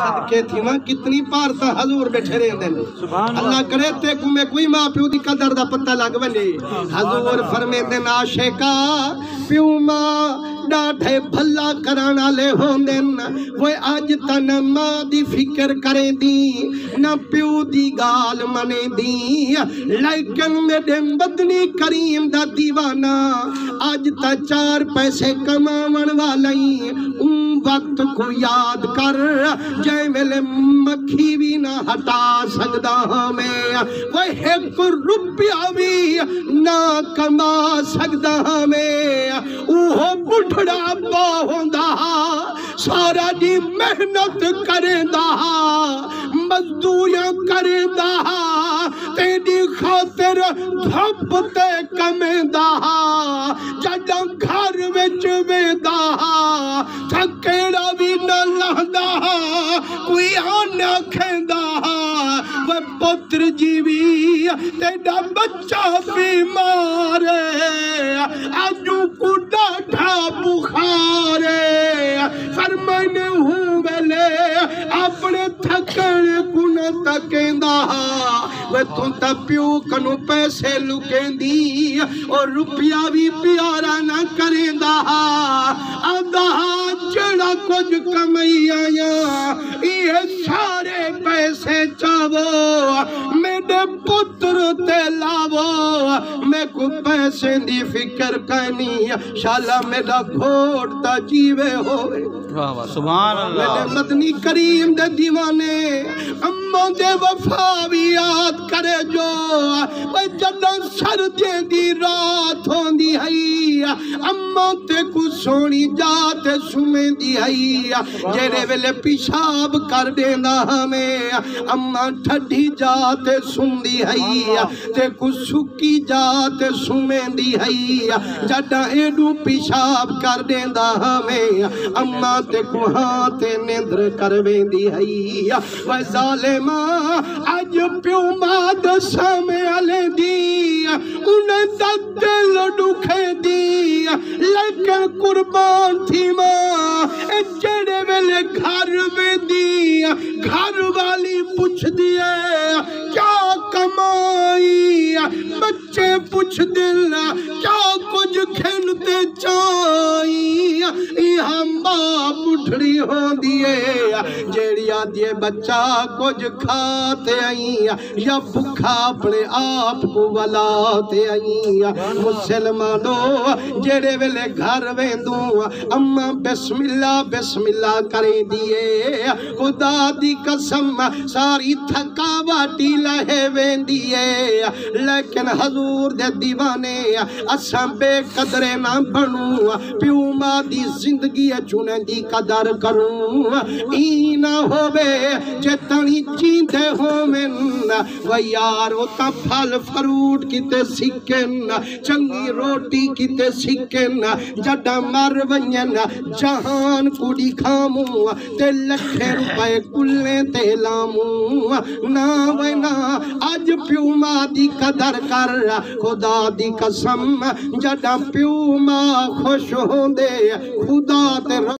सदके थी मां कितनी पार ता हजूर बैठे रहंदे अल्लाह करे ते में कोई मां प्यो दी कदर दा पता लग वने हजूर फरमांदे आशिका प्यो मां डाठे भला करन वाले होंदे वो अज तन मां दी फिक्र करेंदी ना प्यो दी गाल मनेंदी लेकिन मेरे मदनी करीम दा दीवाना अज ता 4 पैसे कमावन वाला वक्त को याद कर जै वेले मक्खी भी ना हटा सकदा मैं वो 1 रुपया भी ना कमा सकदा मैं ओहो बुढ़ड़ा बा होंदा सारा दी मेहनत करेंदा मजदूरियां करेंदा तेरी खातिर धप ते कमेंदा जदा घर विच वेंदा थकेड़ा भी न लहदा कोई आना खेंदा वो पुत्र जीवी तेरा बच्चा बीमार अजू को डाठा बुखार फरमाने हूँ वेले अपने थकन को न तकेंदा वे तू ता प्यो कनु पैसे लुकेंदी और रुपया भी प्यारा न करेंदा आदा जड़ा कुछ कमाई आया ये सारे पैसे चावो मेरे पुत्र ते लावो मैं को पैसे दी फिक्र करनी शाला मेरा घोड़ता जीवे होवे वाह वाह सुभान अल्लाह मेरे मदनी करीम दे दीवाने अम्मा दे वफा भी याद करे जो जदा सर्दी दी रात होंदी है अम्मा ते को सोनी जात सुमेंदी है जेरे वेले पेशाब कर देंदा हमें अम्मा ठड्डी जात सुंदी है ते को सुकी जात सुमेंदी है जदा एडू पेशाब कर देंदा हमें अम्मा ते को हाथ निंद्र कर वेंदी है वे जालिमा अज प्यो मां दसमे आले दी उन्हें दिल दुखे दी लेकिन कुर्बान थी मां जेड़े वेले घर में दी घर वाली पूछ दिए क्या कमाई बच्चे पूछ दिल क्या कुछ खेलते चाहिए हम बाप उठड़ी होंदी है जेड़ी आदि बच्चा कुछ खाते आई या भूखा अपने आप को वलाते आई मुसलमानों जेड़े वेले घर वेंदू अम्मा बिस्मिल्लाह बिस्मिल्लाह करे दिए खुदा दी कसम सारी थकावटी लहे वेंदी है लेकिन हजूर दे दीवाने असा बेकदरे ना बनू प्यो मां दी जिंदगी चुने दी कदर करूं ई ना होवे जे तनी जींदे होवेन व यार ओ ता फल फ्रूट किते सिकन चंगी रोटी किते सिकन जड़ा मर वञन जहान कुड़ी खामू ते लखे रुपए कुल्ले ते लामू ना वना अज प्यो मां दी कदर कर खुदा दी कसम जड़ा प्यो मां खुश होंदे खुदा ते